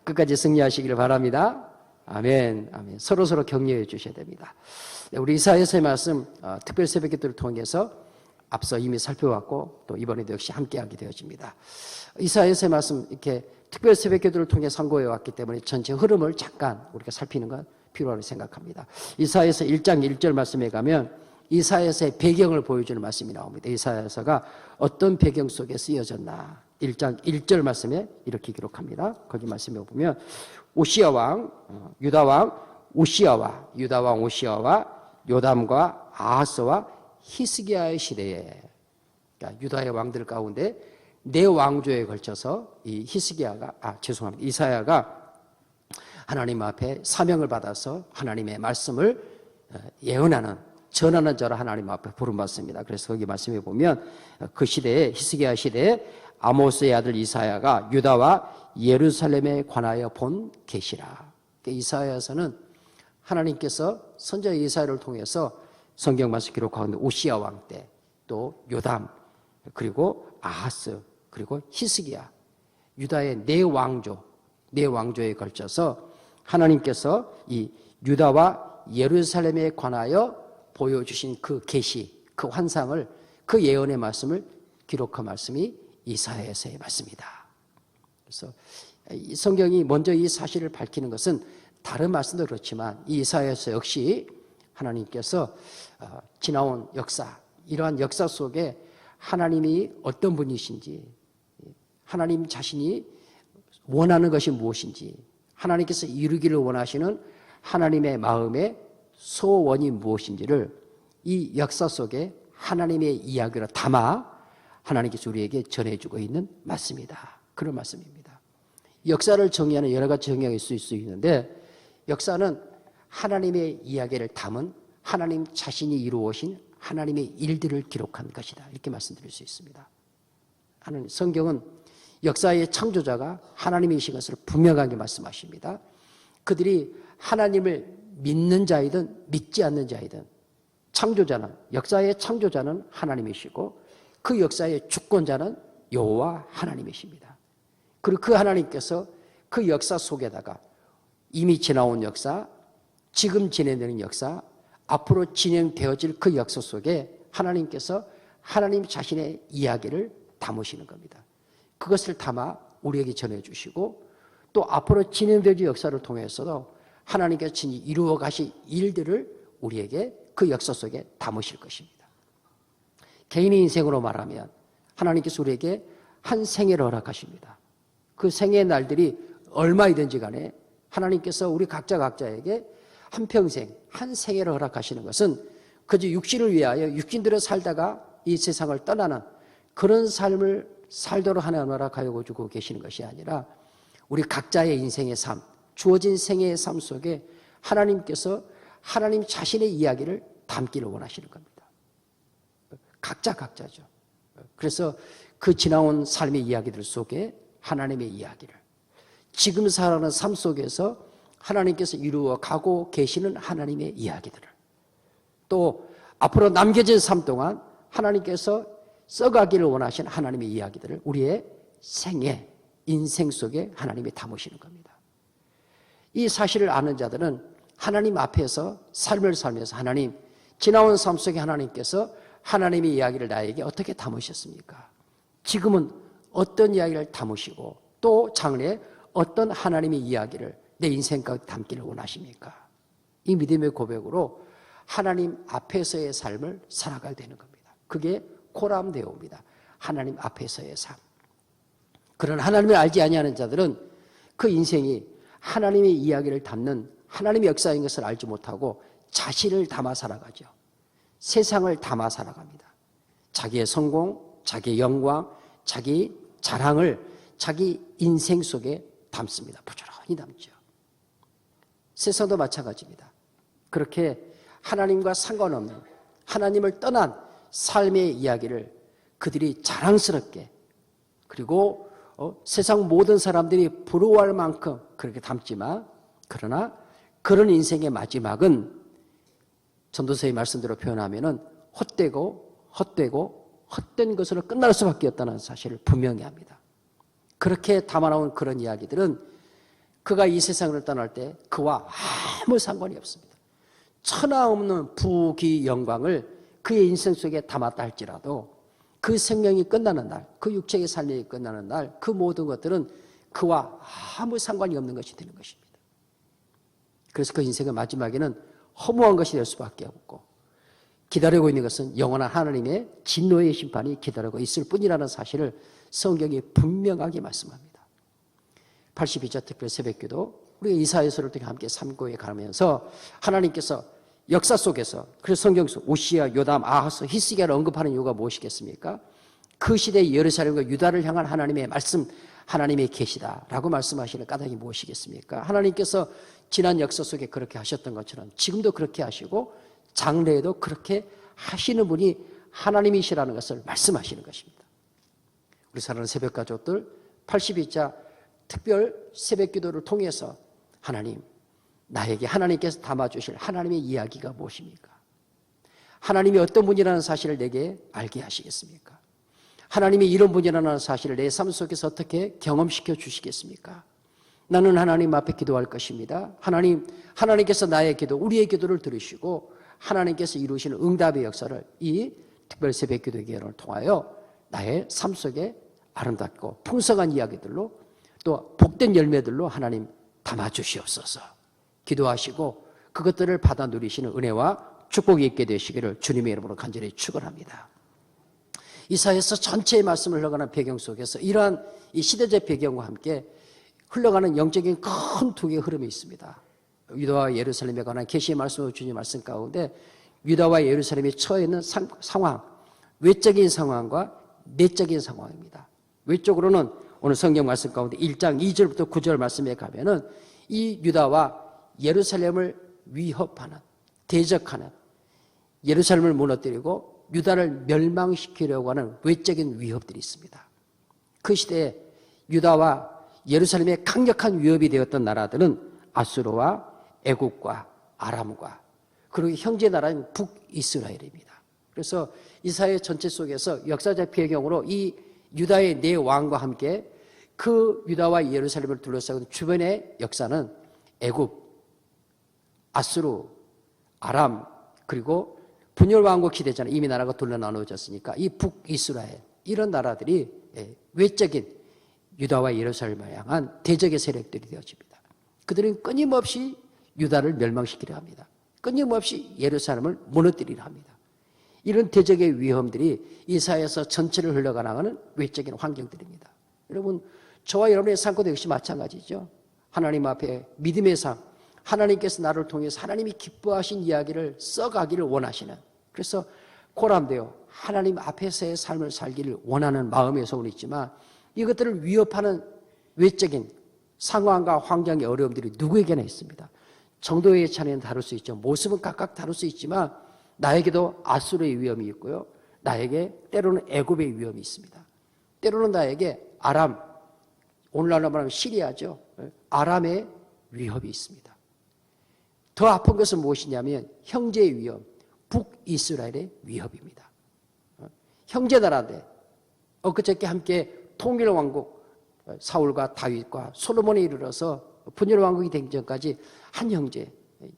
끝까지 승리하시기를 바랍니다. 아멘, 아멘. 서로 격려해 주셔야 됩니다. 우리 이사야서의 말씀 특별 새벽기도를 통해서 앞서 이미 살펴봤고 또 이번에도 역시 함께하게 되어집니다. 이사야서의 말씀 이렇게 특별 새벽기도를 통해 선고해 왔기 때문에 전체 흐름을 잠깐 우리가 살피는 건 필요하다고 생각합니다. 이사야서 1장 1절 말씀에 가면 이사야서의 배경을 보여주는 말씀이 나옵니다. 이사야서가 어떤 배경 속에 쓰여졌나. 1장 1절 말씀에 이렇게 기록합니다. 거기 말씀에 보면 오시아 왕, 유다 왕 오시아와 유다 왕 오시아와 요담과 아하스와 히스기야의 시대에, 그러니까 유다의 왕들 가운데 네 왕조에 걸쳐서 이 이사야가 하나님 앞에 사명을 받아서 하나님의 말씀을 예언하는, 전하는 자로 하나님 앞에 부름받습니다. 그래서 거기 말씀에 보면 그 시대에, 히스기야 시대에 아모스의 아들 이사야가 유다와 예루살렘에 관하여 본 계시라. 이사야서는 하나님께서 선지자 이사야를 통해서 성경 말씀 기록하고 오시아 왕 때, 또 요담, 그리고 아하스, 그리고 히스기야, 유다의 네 왕조에 걸쳐서 하나님께서 이 유다와 예루살렘에 관하여 보여주신 그 계시, 그 환상을, 그 예언의 말씀을 기록한 말씀이 이사야서의 말씀이다. 그래서 이 성경이 먼저 이 사실을 밝히는 것은 다른 말씀도 그렇지만 이 이사야서 역시 하나님께서 지나온 역사, 이러한 역사 속에 하나님이 어떤 분이신지, 하나님 자신이 원하는 것이 무엇인지, 하나님께서 이루기를 원하시는 하나님의 마음의 소원이 무엇인지를 이 역사 속에 하나님의 이야기로 담아 하나님께서 우리에게 전해주고 있는 말씀이다. 그런 말씀입니다. 역사를 정의하는 여러 가지 정의가 있을 수 있는데, 역사는 하나님의 이야기를 담은 하나님 자신이 이루어오신 하나님의 일들을 기록한 것이다. 이렇게 말씀드릴 수 있습니다. 성경은 역사의 창조자가 하나님이신 것을 분명하게 말씀하십니다. 그들이 하나님을 믿는 자이든 믿지 않는 자이든 역사의 창조자는 하나님이시고 그 역사의 주권자는 여호와 하나님이십니다. 그리고 그 하나님께서 그 역사 속에다가 이미 지나온 역사, 지금 진행되는 역사, 앞으로 진행되어질 그 역사 속에 하나님께서 하나님 자신의 이야기를 담으시는 겁니다. 그것을 담아 우리에게 전해주시고 또 앞으로 진행될 역사를 통해서도 하나님께서 친히 이루어 가실 일들을 우리에게 그 역사 속에 담으실 것입니다. 개인의 인생으로 말하면 하나님께서 우리에게 한 생애를 허락하십니다. 그 생애의 날들이 얼마이든지 간에 하나님께서 우리 각자에게 한평생, 한 생애를 허락하시는 것은 그저 육신을 위하여 육신대로 살다가 이 세상을 떠나는 그런 삶을 살도록 하나님 허락하여 주고 계시는 것이 아니라 우리 각자의 인생의 삶, 주어진 생애의 삶 속에 하나님께서 하나님 자신의 이야기를 담기를 원하시는 겁니다. 각자죠. 그래서 그 지나온 삶의 이야기들 속에 하나님의 이야기를, 지금 살아가는 삶 속에서 하나님께서 이루어 가고 계시는 하나님의 이야기들을, 또 앞으로 남겨진 삶 동안 하나님께서 써가기를 원하시는 하나님의 이야기들을 우리의 생애, 인생 속에 하나님이 담으시는 겁니다. 이 사실을 아는 자들은 하나님 앞에서 삶을 살면서 하나님, 지나온 삶 속에 하나님께서 하나님의 이야기를 나에게 어떻게 담으셨습니까? 지금은 어떤 이야기를 담으시고 또 장래에 어떤 하나님의 이야기를 내 인생 가운데 담기를 원하십니까? 이 믿음의 고백으로 하나님 앞에서의 삶을 살아가야 되는 겁니다. 그게 코람데오입니다. 하나님 앞에서의 삶. 그런 하나님을 알지 아니하는 자들은 그 인생이 하나님의 이야기를 담는 하나님의 역사인 것을 알지 못하고 자신을 담아 살아가죠. 세상을 담아 살아갑니다. 자기의 성공, 자기의 영광, 자기 자랑을 자기 인생 속에 담습니다. 부지런히 담죠. 세상도 마찬가지입니다. 그렇게 하나님과 상관없는, 하나님을 떠난 삶의 이야기를 그들이 자랑스럽게, 그리고 세상 모든 사람들이 부러워할 만큼 그렇게 담지만, 그러나 그런 인생의 마지막은 전도서의 말씀대로 표현하면은 헛되고 헛된 것으로 끝날 수밖에 없다는 사실을 분명히 합니다. 그렇게 담아놓은 그런 이야기들은 그가 이 세상을 떠날 때 그와 아무 상관이 없습니다. 천하 없는 부귀 영광을 그의 인생 속에 담았다 할지라도 그 생명이 끝나는 날, 그 육체의 삶이 끝나는 날, 그 모든 것들은 그와 아무 상관이 없는 것이 되는 것입니다. 그래서 그 인생의 마지막에는 허무한 것이 될 수밖에 없고 기다리고 있는 것은 영원한 하나님의 진노의 심판이 기다리고 있을 뿐이라는 사실을 성경이 분명하게 말씀합니다. 82자 특별 새벽기도 우리가 이사야서를 통해 함께 삼고에 가면서 하나님께서 역사 속에서 그래서 성경 속 오시야, 요담, 아하스, 히스기야를 언급하는 이유가 무엇이겠습니까? 그 시대의 예루살렘과 유다를 향한 하나님의 말씀, 하나님의 계시다라고 말씀하시는 까닭이 무엇이겠습니까? 하나님께서 지난 역사 속에 그렇게 하셨던 것처럼 지금도 그렇게 하시고 장래에도 그렇게 하시는 분이 하나님이시라는 것을 말씀하시는 것입니다. 우리 사랑하는 새벽 가족들 82자 특별 새벽 기도를 통해서 하나님, 나에게 하나님께서 담아주실 하나님의 이야기가 무엇입니까? 하나님이 어떤 분이라는 사실을 내게 알게 하시겠습니까? 하나님이 이런 분이라는 사실을 내 삶 속에서 어떻게 경험시켜 주시겠습니까? 나는 하나님 앞에 기도할 것입니다. 하나님께서 나의 기도, 우리의 기도를 들으시고 하나님께서 이루시는 응답의 역사를 이 특별 새벽 기도 기회를 통하여 나의 삶 속에 아름답고 풍성한 이야기들로 또 복된 열매들로 하나님 담아주시옵소서. 기도하시고 그것들을 받아 누리시는 은혜와 축복이 있게 되시기를 주님의 이름으로 간절히 축원합니다. 이사야서 전체의 말씀을 흘러가는 배경 속에서 이러한 이 시대적 배경과 함께 흘러가는 영적인 큰 두 개의 흐름이 있습니다. 유다와 예루살렘에 관한 계시의 말씀을 주님 말씀 가운데 유다와 예루살렘이 처해 있는 상황, 외적인 상황과 내적인 상황입니다. 외적으로는 오늘 성경 말씀 가운데 1장 2절부터 9절 말씀에 가면은 이 유다와 예루살렘을 위협하는, 대적하는, 예루살렘을 무너뜨리고 유다를 멸망시키려고 하는 외적인 위협들이 있습니다. 그 시대에 유다와 예루살렘의 강력한 위협이 되었던 나라들은 아수르와 애국과 아람과 그리고 형제 나라인 북이스라엘입니다. 그래서 이사야 전체 속에서 역사적 배경으로 이 유다의 네 왕과 함께 그 유다와 예루살렘을 둘러싸고 주변의 역사는 애국, 아수르, 아람 그리고 분열 왕국 시대잖아요. 이미 나라가 둘러 나누어졌으니까 이 북이스라엘 이런 나라들이 외적인 유다와 예루살렘을 향한 대적의 세력들이 되어집니다. 그들은 끊임없이 유다를 멸망시키려 합니다. 끊임없이 예루살렘을 무너뜨리려 합니다. 이런 대적의 위험들이 이사야서 전체를 흘러가는 외적인 환경들입니다. 여러분, 저와 여러분의 삶도 역시 마찬가지죠. 하나님 앞에 믿음의 삶, 하나님께서 나를 통해서 하나님이 기뻐하신 이야기를 써가기를 원하시는, 그래서 고람되어 하나님 앞에서의 삶을 살기를 원하는 마음의 소원이 있지만 이것들을 위협하는 외적인 상황과 환경의 어려움들이 누구에게나 있습니다. 정도의 차이는 다를 수 있죠. 모습은 각각 다를 수 있지만 나에게도 아수르의 위험이 있고요. 나에게 때로는 애굽의 위험이 있습니다. 때로는 나에게 아람, 오늘날로 말하면 시리아죠. 아람의 위협이 있습니다. 더 아픈 것은 무엇이냐면 형제의 위험, 북이스라엘의 위협입니다. 형제 나라인데 엊그저께 함께 통일왕국 사울과 다윗과 솔로몬에 이르러서 분열왕국이 되기 전까지 한 형제,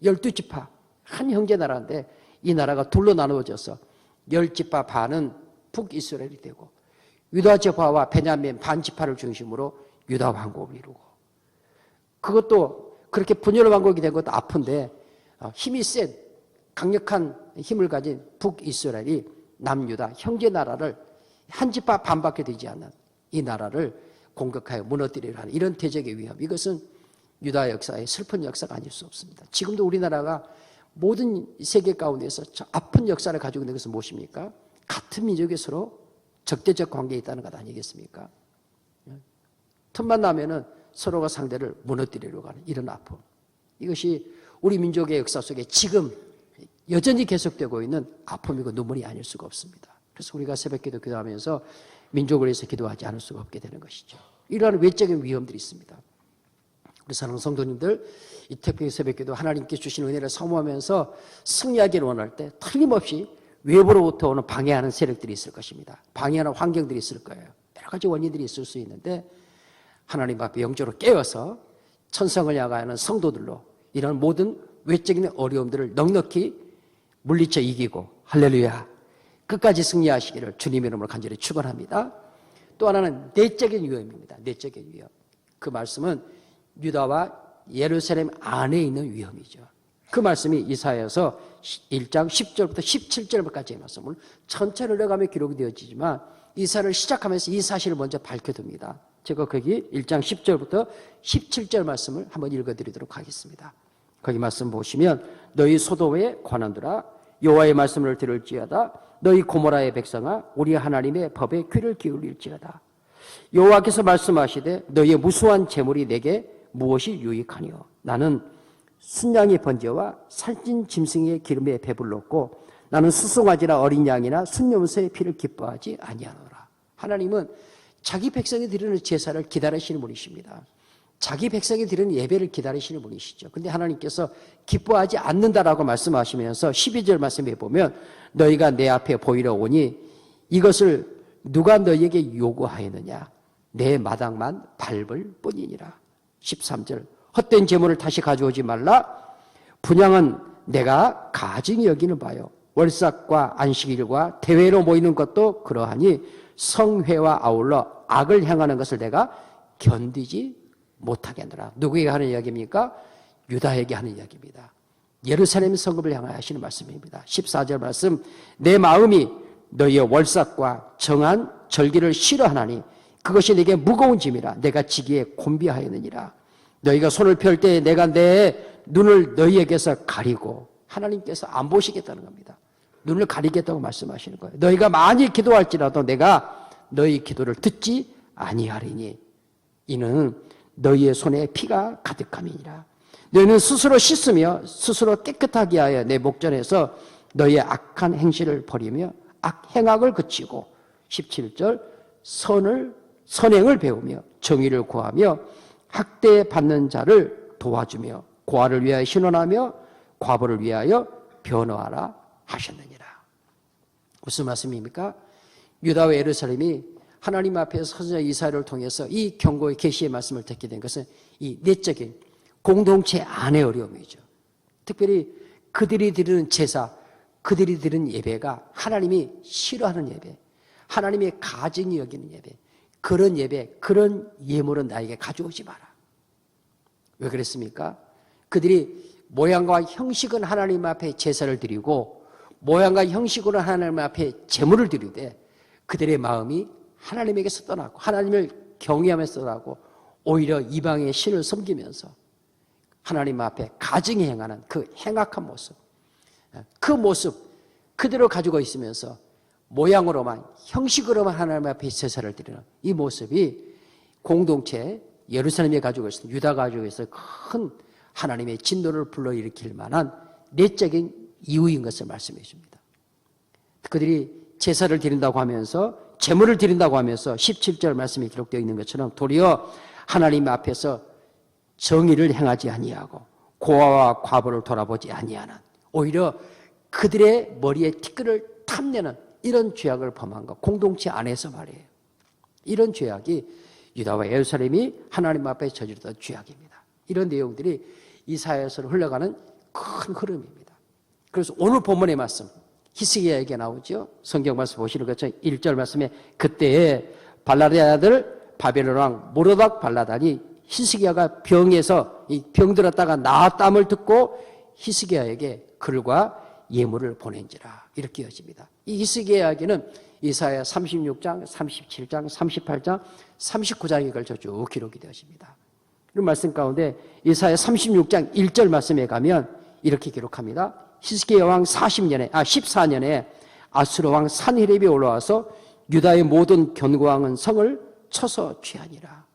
12지파, 한 형제 나라인데 이 나라가 둘로 나누어져서 10지파 반은 북이스라엘이 되고 유다 지파와 베냐민 반지파를 중심으로 유다 왕국을 이루고 그것도 그렇게 분열왕국이 된 것도 아픈데 힘이 센 강력한 힘을 가진 북이스라엘이 남유다 형제 나라를 한 지파 반밖에 되지 않는 이 나라를 공격하여 무너뜨리려 하는 이런 대적의 위험, 이것은 유다 역사의 슬픈 역사가 아닐 수 없습니다. 지금도 우리나라가 모든 세계 가운데서 아픈 역사를 가지고 있는 것은 무엇입니까? 같은 민족이 서로 적대적 관계에 있다는 것 아니겠습니까? 틈만 나면은 서로가 상대를 무너뜨리려고 하는 이런 아픔, 이것이 우리 민족의 역사 속에 지금 여전히 계속되고 있는 아픔이고 눈물이 아닐 수가 없습니다. 그래서 우리가 새벽기도 기도하면서 민족을 위해서 기도하지 않을 수가 없게 되는 것이죠. 이러한 외적인 위험들이 있습니다. 우리 사랑하는 성도님들, 이 태평 새벽기도 하나님께 주신 은혜를 사모하면서 승리하기를 원할 때 틀림없이 외부로부터 오는 방해하는 세력들이 있을 것입니다. 방해하는 환경들이 있을 거예요. 여러 가지 원인들이 있을 수 있는데 하나님 앞에 영적으로 깨어서 천성을 향하는 성도들로 이런 모든 외적인 어려움들을 넉넉히 물리쳐 이기고 할렐루야 끝까지 승리하시기를 주님의 이름으로 간절히 축원합니다. 또 하나는 내적인 위험입니다. 내적인 위험. 그 말씀은 유다와 예루살렘 안에 있는 위험이죠. 그 말씀이 이사야서 1장 10절부터 17절까지의 말씀을 전체를 내가며 기록이 되어지지만 이사를 시작하면서 이 사실을 먼저 밝혀둡니다. 제가 거기 1장 10절부터 17절 말씀을 한번 읽어드리도록 하겠습니다. 거기 말씀 보시면 너희 소돔의 관원들아 여호와의 말씀을 들을지어다 너희 고모라의 백성아 우리 하나님의 법에 귀를 기울일지어다 여호와께서 말씀하시되 너희의 무수한 재물이 내게 무엇이 유익하니요 나는 순양의 번제와 살찐 짐승의 기름에 배불렀고 나는 수송아지나 어린 양이나 순염소의 피를 기뻐하지 아니하노라. 하나님은 자기 백성이 드리는 제사를 기다리시는 분이십니다. 자기 백성이 드리는 예배를 기다리시는 분이시죠. 근데 하나님께서 기뻐하지 않는다라고 말씀하시면서 12절 말씀에 보면 너희가 내 앞에 보이러 오니 이것을 누가 너희에게 요구하였느냐 내 마당만 밟을 뿐이니라. 13절 헛된 재물을 다시 가져오지 말라. 분향은 내가 가증히 여기는 바요. 월삭과 안식일과 대회로 모이는 것도 그러하니 성회와 아울러 악을 행하는 것을 내가 견디지 못하겠노라. 누구에게 하는 이야기입니까? 유다에게 하는 이야기입니다. 예루살렘 성읍을 향하여 하시는 말씀입니다. 14절 말씀 내 마음이 너희의 월삭과 정한 절기를 싫어하나니 그것이 내게 무거운 짐이라 내가 지기에 곤비하였느니라. 너희가 손을 펼 때 내가 내 눈을 너희에게서 가리고 하나님께서 안 보시겠다는 겁니다. 눈을 가리겠다고 말씀하시는 거예요. 너희가 많이 기도할지라도 내가 너희 기도를 듣지 아니하리니 이는 너희의 손에 피가 가득함이니라. 너희는 스스로 씻으며 스스로 깨끗하게 하여 내 목전에서 너희의 악한 행실을 버리며 행악을 그치고 17절 선행을 배우며 정의를 구하며 학대받는 자를 도와주며 고아를 위하여 신원하며 과부를 위하여 변호하라 하셨느니라. 무슨 말씀입니까? 유다와 예루살렘이 하나님 앞에서 선지자 이사야를 통해서 이 경고의 계시의 말씀을 듣게 된 것은 이 내적인 공동체 안의 어려움이죠. 특별히 그들이 드리는 제사, 그들이 드리는 예배가 하나님이 싫어하는 예배, 하나님의 가증히 여기는 예배, 그런 예배, 그런 예물은 나에게 가져오지 마라. 왜 그랬습니까? 그들이 모양과 형식은 하나님 앞에 제사를 드리고 모양과 형식으로 하나님 앞에 제물을 드리되 그들의 마음이 하나님에게서 떠나고 하나님을 경외하면서 떠나고 오히려 이방의 신을 섬기면서 하나님 앞에 가증히 행하는 그 행악한 모습, 그 모습 그대로 가지고 있으면서 모양으로만 형식으로만 하나님 앞에 제사를 드리는 이 모습이 공동체 예루살렘에 가지고 있는 유다가 가지고 있어 큰 하나님의 진노를 불러일으킬 만한 내적인 이유인 것을 말씀해 줍니다. 그들이 제사를 드린다고 하면서 제물을 드린다고 하면서 17절 말씀이 기록되어 있는 것처럼 도리어 하나님 앞에서 정의를 행하지 아니하고 고아와 과부를 돌아보지 아니하는 오히려 그들의 머리에 티끌을 탐내는 이런 죄악을 범한 것 공동체 안에서 말이에요. 이런 죄악이 유다와 예루살렘이 하나님 앞에 저지르던 죄악입니다. 이런 내용들이 이사야서로 흘러가는 큰 흐름입니다. 그래서 오늘 본문의 말씀 히스기야에게 나오죠. 성경 말씀 보시는 것처럼 1절 말씀에 그때에 발라드의 아들 바벨론 왕 모르닥 발라단이 히스기야가 병에서 이 병들었다가 나았다함을 듣고 히스기야에게 글과 예물을 보낸지라 이렇게 이어집니다. 이 히스기야에게는 이사야 36장, 37장, 38장, 39장에 걸쳐 쭉 기록이 되어집니다. 이런 말씀 가운데 이사야 36장 1절 말씀에 가면 이렇게 기록합니다. 히스기야 왕 14년에 아수르 왕 산헤립이 올라와서 유다의 모든 견고한 성을 쳐서 취하니라.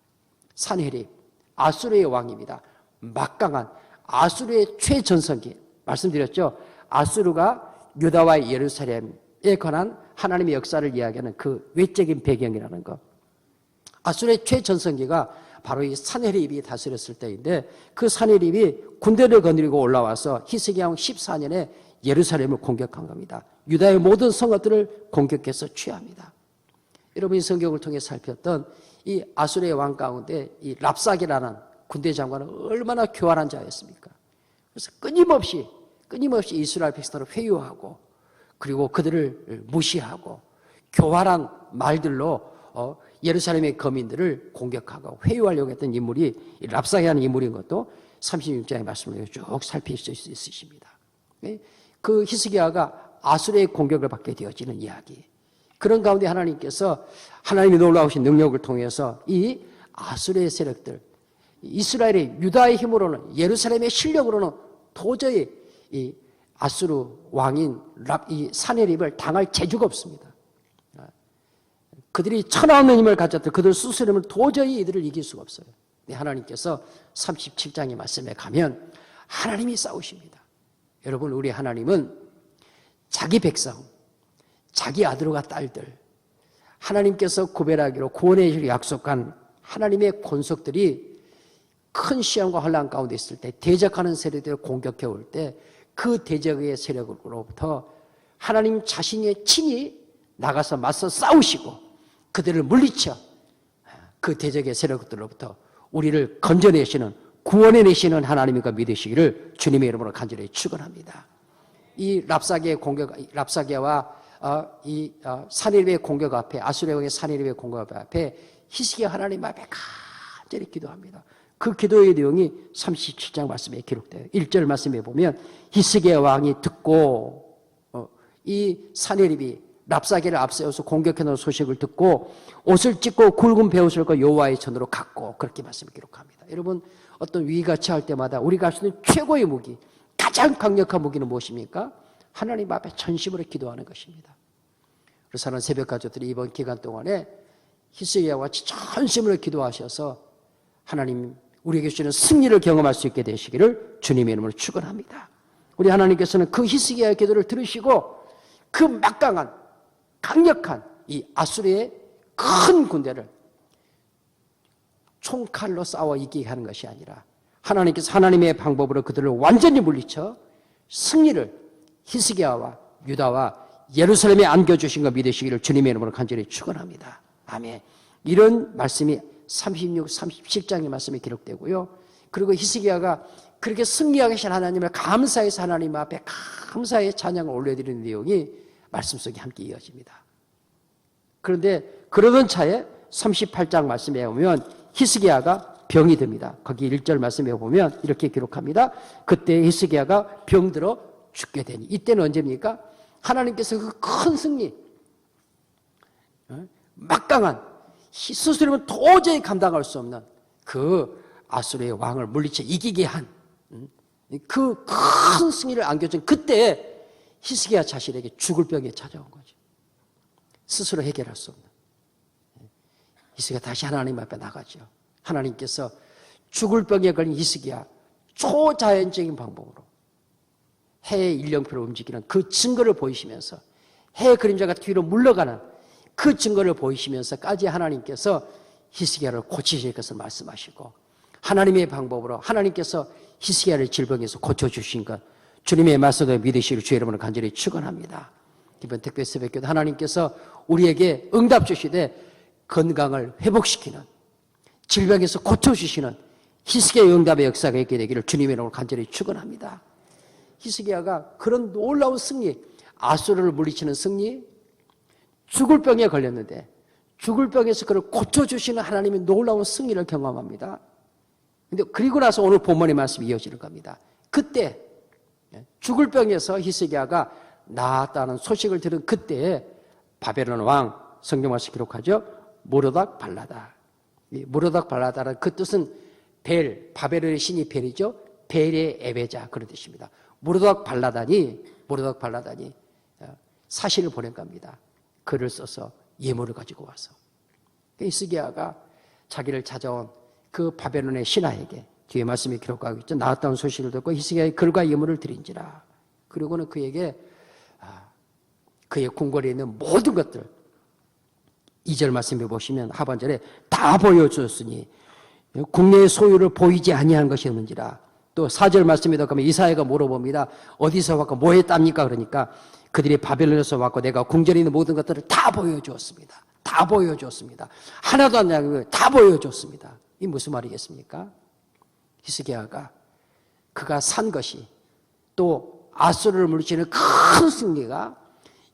산헤립, 아수르의 왕입니다. 막강한 아수르의 최전성기. 말씀드렸죠. 아수르가 유다와 예루살렘에 관한 하나님의 역사를 이야기하는 그 외적인 배경이라는 것. 아수르의 최전성기가 바로 이 산헤립이 다스렸을 때인데 그 산헤립이 군대를 거느리고 올라와서 히스기야 왕 14년에 예루살렘을 공격한 겁니다. 유다의 모든 성읍들을 공격해서 취합니다. 여러분이 성경을 통해 살폈던 이 아수르의 왕 가운데 이 랍사게라는 군대 장관은 얼마나 교활한 자였습니까? 그래서 끊임없이 이스라엘 백성들을 회유하고 그리고 그들을 무시하고 교활한 말들로 예루살렘의 거민들을 공격하고 회유하려고 했던 인물이 랍사게라는 인물인 것도 36장의 말씀을 쭉 살피실 수 있으십니다. 그 히스기야가 아수르의 공격을 받게 되어지는 이야기. 그런 가운데 하나님께서 하나님의 놀라우신 능력을 통해서 이 아수르의 세력들, 이스라엘의 유다의 힘으로는 예루살렘의 실력으로는 도저히 이 아수르 왕인 이 사네립을 당할 재주가 없습니다. 그들이 천하없는 힘을 가졌던 그들 스스로는 도저히 이들을 이길 수가 없어요. 하나님께서 37장의 말씀에 가면 하나님이 싸우십니다. 여러분, 우리 하나님은 자기 백성, 자기 아들과 딸들, 하나님께서 구별하기로 구원의 약속한 하나님의 권속들이 큰 시험과 혼란 가운데 있을 때 대적하는 세력들을 공격해 올 때 그 대적의 세력으로부터 하나님 자신이 친히 나가서 맞서 싸우시고 그들을 물리쳐 그 대적의 세력들로부터 우리를 건져내시는 구원해내시는 하나님과 믿으시기를 주님의 이름으로 간절히 축원합니다. 이 랍사게와 사네립의 공격 앞에, 아수르 왕의 사네립의 공격 앞에 히스기야 하나님 앞에 간절히 기도합니다. 그 기도의 내용이 37장 말씀에 기록돼요. 1절 말씀에 보면 히스기야 왕이 듣고 이 사네립이 랍사게를 앞세워서 공격해놓은 소식을 듣고 옷을 찢고 굵은 베옷을 입고 여호와의 전으로 갔고, 그렇게 말씀을 기록합니다. 여러분, 어떤 위기가 처할 때마다 우리가 할 수 있는 최고의 무기, 가장 강력한 무기는 무엇입니까? 하나님 앞에 전심으로 기도하는 것입니다. 그래서 하는 새벽 가족들이 이번 기간 동안에 히스기야와 같이 전심으로 기도하셔서 하나님 우리에게 주시는 승리를 경험할 수 있게 되시기를 주님의 이름으로 축원합니다. 우리 하나님께서는 그 히스기야의 기도를 들으시고 그 막강한 강력한 이 아수르의 큰 군대를 총칼로 싸워 이기게 하는 것이 아니라 하나님께서 하나님의 방법으로 그들을 완전히 물리쳐 승리를 히스기야와 유다와 예루살렘에 안겨주신 거 믿으시기를 주님의 이름으로 간절히 축원합니다. 아멘. 이런 말씀이 36, 37장의 말씀에 기록되고요. 그리고 히스기야가 그렇게 승리하게 하신 하나님을 감사해서 하나님 앞에 감사의 찬양을 올려드리는 내용이 말씀 속에 함께 이어집니다. 그런데 그러던 차에 38장 말씀에 보면 히스기야가 병이 듭니다. 거기 1절 말씀에 보면 이렇게 기록합니다. 그때 히스기야가 병들어 죽게 되니, 이때는 언제입니까? 하나님께서 그 큰 승리, 막강한 스스로는 도저히 감당할 수 없는 그 아수르의 왕을 물리쳐 이기게 한 그 큰 승리를 안겨준 그때 히스기야 자신에게 죽을 병이 찾아온 거죠. 스스로 해결할 수 없는. 히스기야 다시 하나님 앞에 나가죠. 하나님께서 죽을 병에 걸린 히스기야 초자연적인 방법으로 해의 일령표를 움직이는 그 증거를 보이시면서 해의 그림자가 뒤로 물러가는 그 증거를 보이시면서까지 하나님께서 히스기야를 고치실 것을 말씀하시고 하나님의 방법으로 하나님께서 히스기야를 질병에서 고쳐주신 것 주님의 말씀을 믿으시기를 주의 이름으로 간절히 축원합니다. 이번 특별 새벽기도 하나님께서 우리에게 응답 주시되 건강을 회복시키는 질병에서 고쳐주시는 히스기야의 응답의 역사가 있게 되기를 주님의 이름으로 간절히 축원합니다. 히스기야가 그런 놀라운 승리, 아수르를 물리치는 승리, 죽을 병에 걸렸는데 죽을 병에서 그를 고쳐주시는 하나님의 놀라운 승리를 경험합니다. 근데 그리고 나서 오늘 본문의 말씀이 이어지는 겁니다. 그때 죽을 병에서 히스기야가 나았다는 소식을 들은 그때에 바벨론 왕, 성경 말씀 기록하죠. 모로닥 발라다. 모로닥 발라다는 그 뜻은 바벨론의 신이 벨이죠. 벨의 에베자, 그런 뜻입니다. 모로닥 발라다니 사신을 보낸 겁니다. 글을 써서 예물을 가지고 와서 히스기야가 자기를 찾아온 그 바벨론의 신하에게 뒤에 말씀이 기록하고 있죠. 나았다는 소식을 듣고 히스기야의 글과 예물을 드린지라. 그리고는 그에게 그의 궁궐에 있는 모든 것들 2절 말씀에 보시면 하반절에 다 보여주었으니 국내의 소유를 보이지 아니한 것이 없는지라. 또 4절 말씀에도 가면 이사야가 물어봅니다. 어디서 왔고 뭐 했답니까? 그러니까 그들이 바벨론에서 왔고 내가 궁전에 있는 모든 것들을 다 보여주었습니다. 다 보여줬습니다. 하나도 안 남기고 다 보여줬습니다. 이 무슨 말이겠습니까? 히스기야가 그가 산 것이 또 아수르를 물리치는 큰 승리가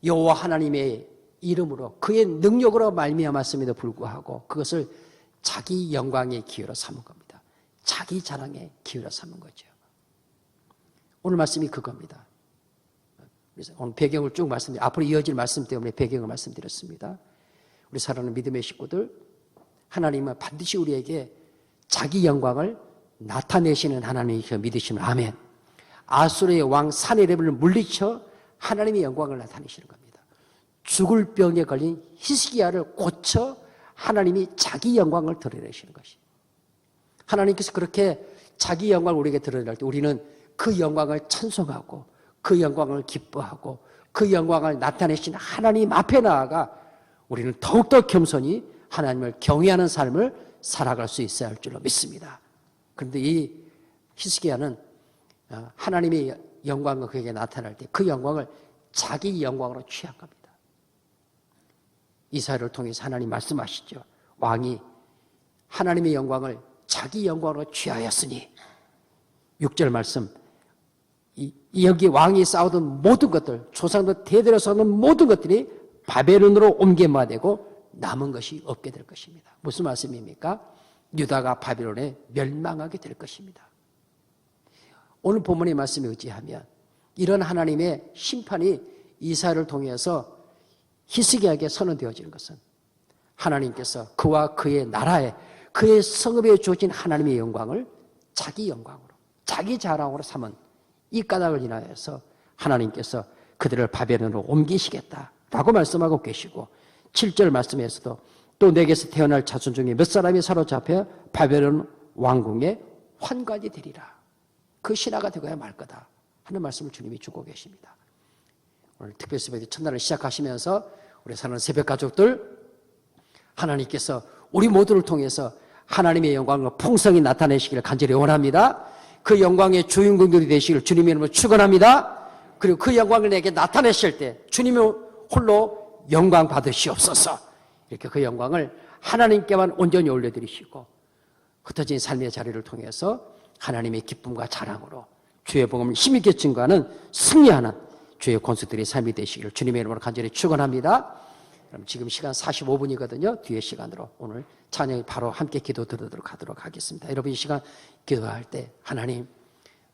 여호와 하나님의 이름으로 그의 능력으로 말미암았음에도 불구하고 그것을 자기 영광의 기회로 삼은 겁니다. 자기 자랑의 기회로 삼은 거죠. 오늘 말씀이 그겁니다. 그래서 오늘 배경을 쭉 말씀드렸습니다. 앞으로 이어질 말씀 때문에 배경을 말씀드렸습니다. 우리 사랑하는 믿음의 식구들, 하나님은 반드시 우리에게 자기 영광을 나타내시는 하나님이셔 믿으시면 아멘. 아수르의 왕 사네립을 물리쳐 하나님의 영광을 나타내시는 겁니다. 죽을 병에 걸린 히스기야를 고쳐 하나님이 자기 영광을 드러내시는 것입니다. 하나님께서 그렇게 자기 영광을 우리에게 드러낼 때 우리는 그 영광을 찬송하고 그 영광을 기뻐하고 그 영광을 나타내신 하나님 앞에 나아가 우리는 더욱더 겸손히 하나님을 경외하는 삶을 살아갈 수 있어야 할 줄로 믿습니다. 그런데 이 히스기야는 하나님의 영광과 그에게 나타날 때 그 영광을 자기 영광으로 취한 겁니다. 이사야를 통해서 하나님 말씀하시죠. 왕이 하나님의 영광을 자기 영광으로 취하였으니 6절 말씀 여기 왕이 쌓아둔 모든 것들 조상들 대대로 쌓아둔 모든 것들이 바벨론으로 옮겨마되고 남은 것이 없게 될 것입니다. 무슨 말씀입니까? 유다가 바벨론에 멸망하게 될 것입니다. 오늘 본문의 말씀에 의지하면 이런 하나님의 심판이 이사야를 통해서 히스기야에게 선언되어지는 것은 하나님께서 그와 그의 나라에 그의 성읍에 주어진 하나님의 영광을 자기 영광으로 자기 자랑으로 삼은 이 까닭을 인하여서 하나님께서 그들을 바벨론으로 옮기시겠다라고 말씀하고 계시고 7절 말씀에서도 또 내게서 태어날 자손 중에 몇 사람이 사로잡혀 바벨론 왕궁에 환관이 되리라. 그 신하가 되고야 말 거다 하는 말씀을 주님이 주고 계십니다. 오늘 특별새벽 첫날을 시작하시면서 우리 사랑하는 새벽 가족들 하나님께서 우리 모두를 통해서 하나님의 영광을 풍성히 나타내시기를 간절히 원합니다. 그 영광의 주인공들이 되시기를 주님의 이름으로 축원합니다. 그리고 그 영광을 내게 나타내실 때 주님이 홀로 영광 받으시옵소서. 이렇게 그 영광을 하나님께만 온전히 올려드리시고 흩어진 삶의 자리를 통해서 하나님의 기쁨과 자랑으로 주의 복음을 힘있게 증거하는 승리하는 주의 권수들의 삶이 되시기를 주님의 이름으로 간절히 축원합니다. 그럼 지금 시간 45분이거든요. 뒤의 시간으로 오늘 찬양이 바로 함께 기도 드리도록 하도록 하겠습니다. 여러분 이 시간 기도할 때 하나님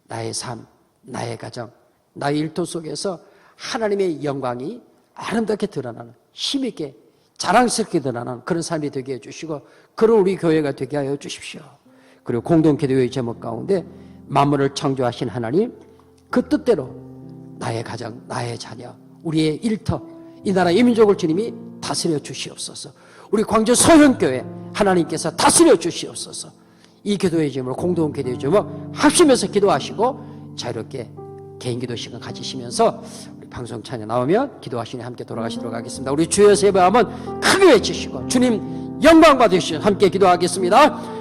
나의 삶, 나의 가정, 나의 일터 속에서 하나님의 영광이 아름답게 드러나는 힘있게 자랑스럽게 드러나는 그런 삶이 되게 해주시고 그런 우리 교회가 되게 하여 주십시오. 그리고 공동기도의 제목 가운데 만물을 창조하신 하나님 그 뜻대로 나의 가정, 나의 자녀, 우리의 일터, 이 나라 이 민족을 주님이 다스려 주시옵소서. 우리 광주 소현교회 하나님께서 다스려 주시옵소서. 이 기도의 제목으로 공동기도의 제목 합심해서 기도하시고 자유롭게 개인기도 시간 가지시면서 우리 방송 찬양 나오면 기도하시니 함께 돌아가시도록 하겠습니다. 우리 주여 세 번 한번 크게 외치시고 주님 영광 받으시고 함께 기도하겠습니다.